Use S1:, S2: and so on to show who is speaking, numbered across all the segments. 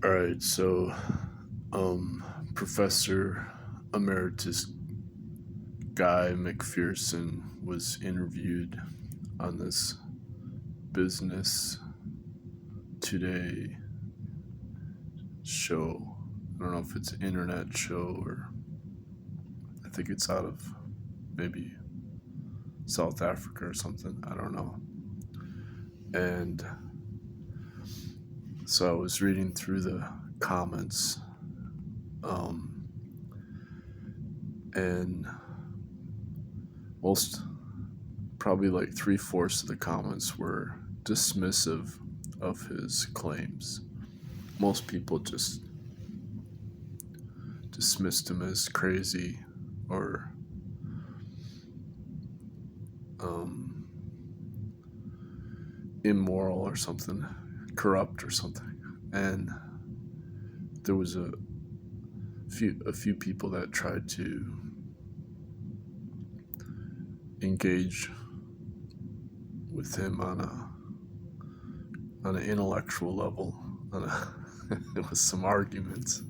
S1: All right, so Professor Emeritus Guy McPherson was interviewed on this Business Today show. I don't know if it's an internet show or I think it's out of maybe South Africa or something. I don't know. And so I was reading through the comments, and most, probably like 3/4 of the comments were dismissive of his claims. Most people just dismissed him as crazy or immoral or something, corrupt or something. And there was a few people that tried to engage with him on an intellectual level, with some arguments.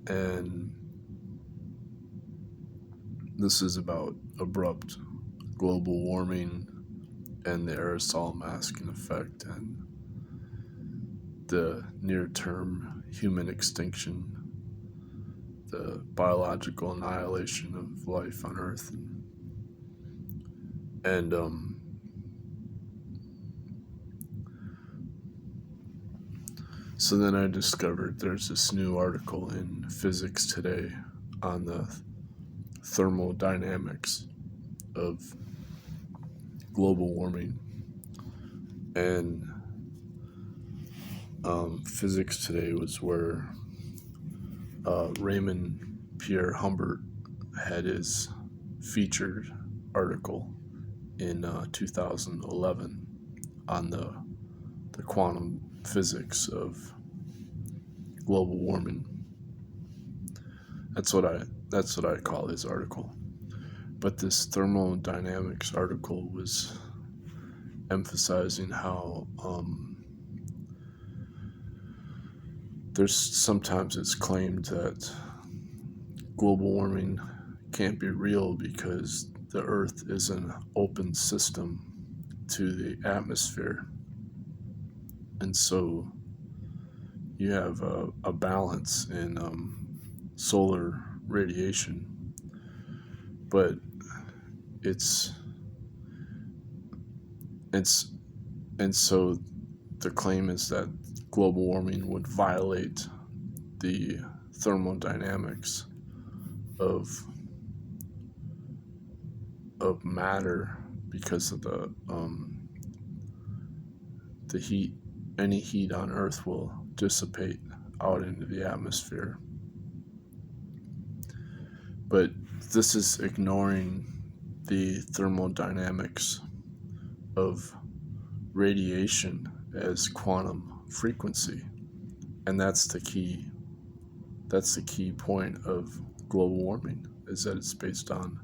S1: And this is about abrupt global warming and the aerosol masking effect and the near-term human extinction, the biological annihilation of life on Earth. And so then I discovered there's this new article in Physics Today on the thermodynamics of global warming. And Physics Today was where Raymond Pierre Humbert had his featured article in 2011 on the quantum physics of global warming. That's what I call his article. But this thermodynamics article was emphasizing how there's sometimes it's claimed that global warming can't be real because the Earth is an open system to the atmosphere. And so you have a balance in solar radiation, but it's and so the claim is that global warming would violate the thermodynamics of matter because of the heat. Any heat on Earth will dissipate out into the atmosphere. But this is ignoring the thermodynamics of radiation as quantum frequency. And that's the key point of global warming, is that it's based on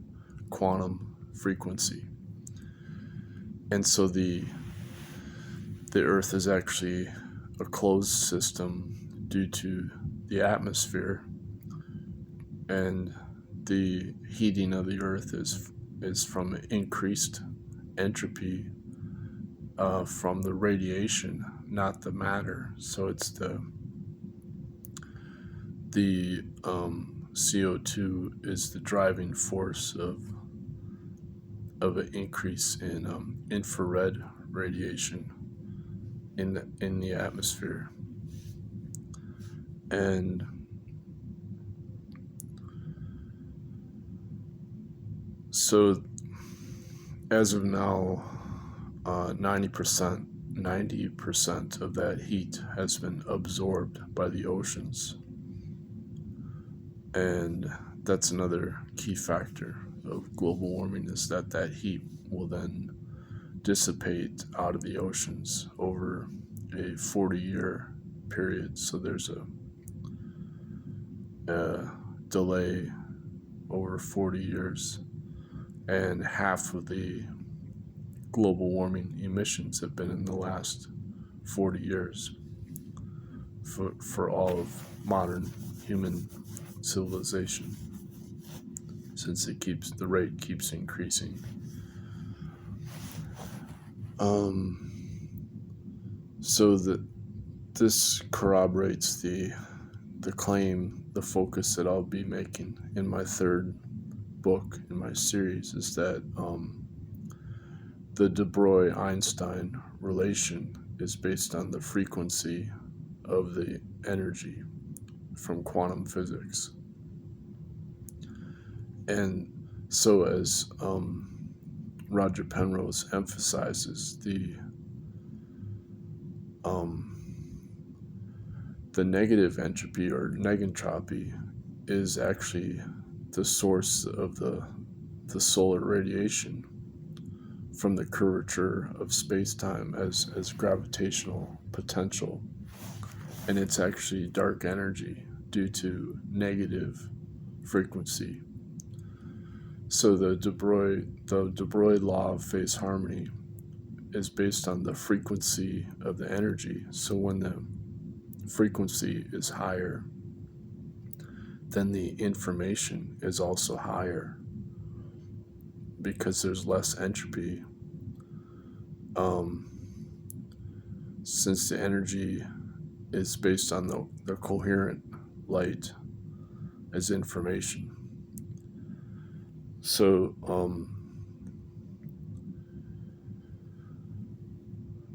S1: quantum frequency. And so the Earth is actually a closed system due to the atmosphere, and the heating of the Earth is from increased entropy from the radiation, not the matter. So it's the CO2 is the driving force of an increase in infrared radiation in the atmosphere. And so as of now, 90% of that heat has been absorbed by the oceans. And that's another key factor of global warming, is that heat will then dissipate out of the oceans over a 40-year period. So there's a delay over 40 years, and half of the global warming emissions have been in the last 40 years for all of modern human civilization, since the rate keeps increasing. So that this corroborates the claim, the focus that I'll be making in my third book in my series, is that the Broglie-Einstein relation is based on the frequency of the energy from quantum physics. And so, as Roger Penrose emphasizes, the negative entropy or negentropy is actually the source of the solar radiation from the curvature of space-time as gravitational potential. And it's actually dark energy due to negative frequency. So the de Broglie law of phase harmony is based on the frequency of the energy. So when the frequency is higher, then the information is also higher because there's less entropy. Since the energy is based on the coherent light as information. So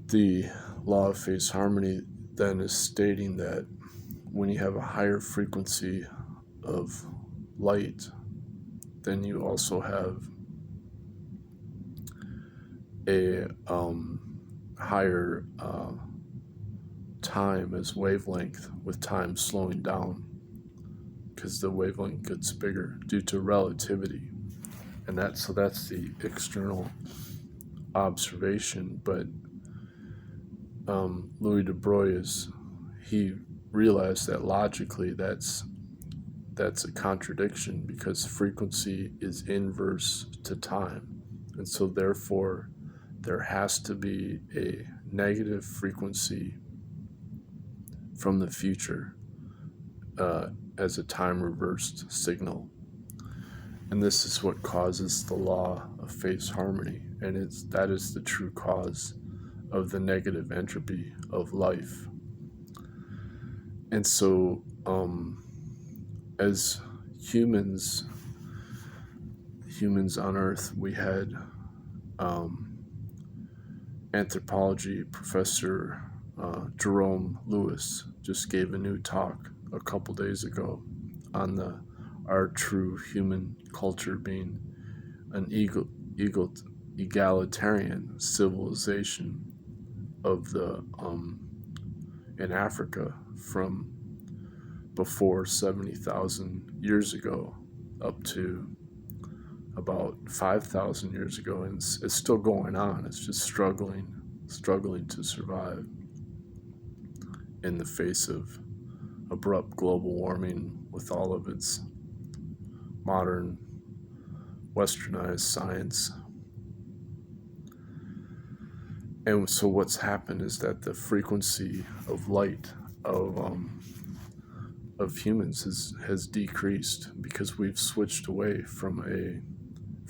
S1: the law of phase harmony then is stating that when you have a higher frequency of light, then you also have a higher time as wavelength, with time slowing down because the wavelength gets bigger due to relativity. And that's the external observation. But Louis de Broglie he realized that logically that's a contradiction, because frequency is inverse to time, and so therefore there has to be a negative frequency from the future as a time reversed signal. And this is what causes the law of phase harmony, and that is the true cause of the negative entropy of life. And so as humans on Earth, we had anthropology professor Jerome Lewis just gave a new talk a couple days ago on our true human culture being an egalitarian civilization of in Africa from before 70,000 years ago up to about 5,000 years ago, and it's still going on. It's just struggling to survive in the face of abrupt global warming with all of its modern westernized science. And so what's happened is that the frequency of light of humans has decreased, because we've switched away from a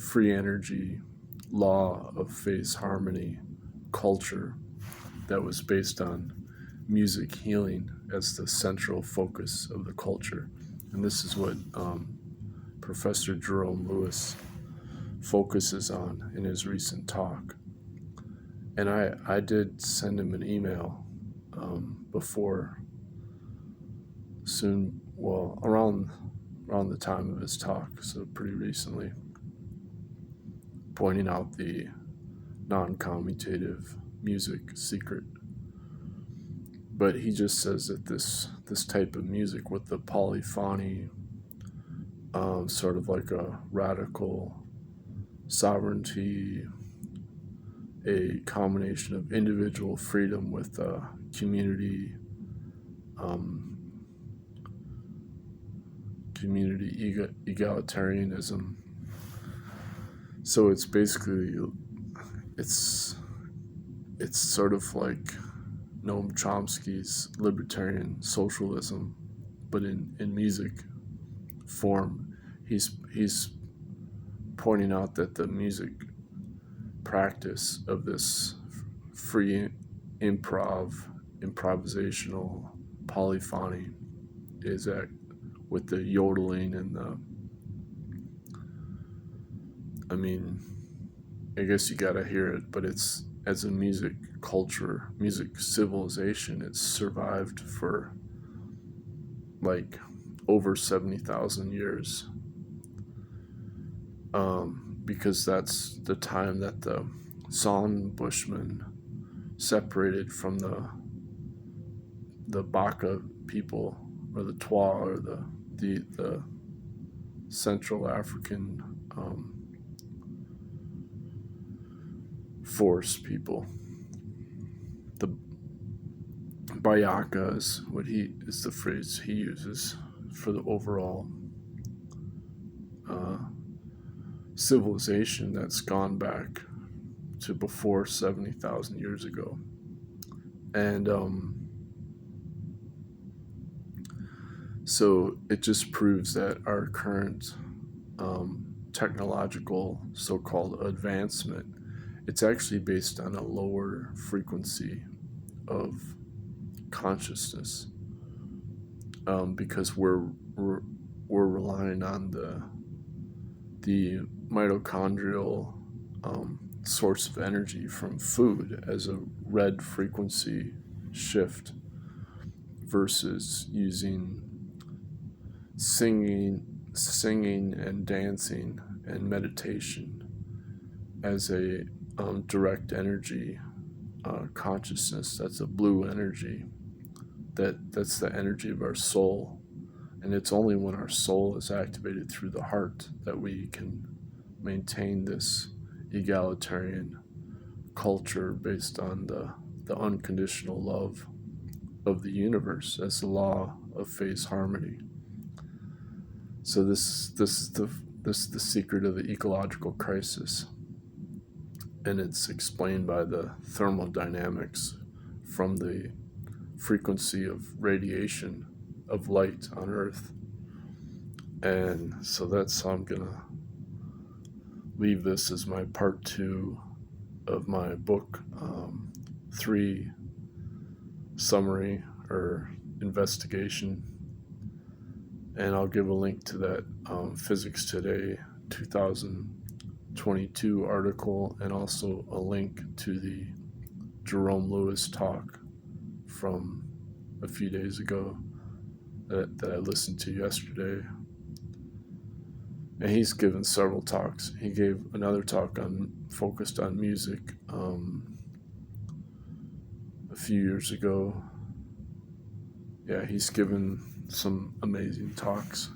S1: free energy law of phase harmony culture that was based on music healing as the central focus of the culture. And this is what Professor Jerome Lewis focuses on in his recent talk. And I did send him an email around the time of his talk, so pretty recently, pointing out the non-commutative music secret. But he just says that this type of music with the polyphony, sort of like a radical sovereignty, a combination of individual freedom with community egalitarianism. So it's basically it's sort of like Noam Chomsky's libertarian socialism, but in music form. He's pointing out that the music practice of this free improvisational polyphony is with the yodeling and I guess you gotta hear it, but it's, as a music culture, music civilization, it's survived for like over 70,000 years. Because that's the time that the Bushmen separated from the Baka people, or the Twa, or the Central African force people. The Bayaka is the phrase he uses for the overall civilization that's gone back to before 70,000 years ago. And so it just proves that our current technological so-called advancement, it's actually based on a lower frequency of consciousness, because we're relying on the mitochondrial source of energy from food as a red frequency shift, versus using singing and dancing and meditation as a direct energy consciousness. That's a blue energy. That's the energy of our soul. And it's only when our soul is activated through the heart that we can maintain this egalitarian culture based on the unconditional love of the universe as the law of phase harmony. So this is the secret of the ecological crisis, and it's explained by the thermodynamics from the frequency of radiation of light on Earth. And so that's how I'm gonna leave this as my part 2 of my book 3 summary or investigation. And I'll give a link to that Physics Today 2022 article, and also a link to the Jerome Lewis talk from a few days ago that I listened to yesterday. And he's given several talks. He gave another talk focused on music a few years ago. Yeah, he's given some amazing talks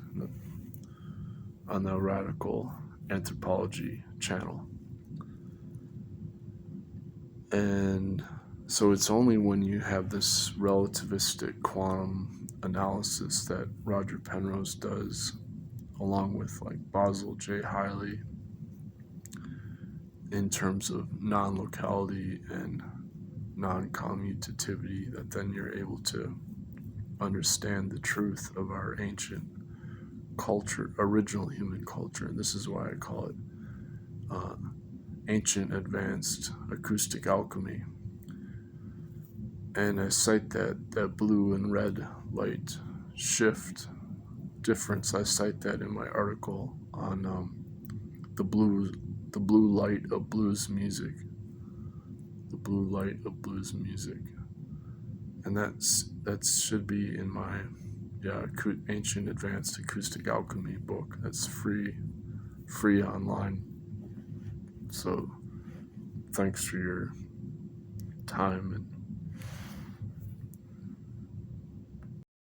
S1: on the Radical Anthropology channel. And so it's only when you have this relativistic quantum analysis that Roger Penrose does, along with like Basil J. Hiley, in terms of non-locality and non-commutativity, that then you're able to understand the truth of our ancient culture, original human culture. And this is why I call it ancient advanced acoustic alchemy. And I cite that blue and red light shift difference. I cite that in my article on the blue light of blues music. The blue light of blues music. And that should be in my ancient advanced acoustic alchemy book. That's free online. So thanks for your time and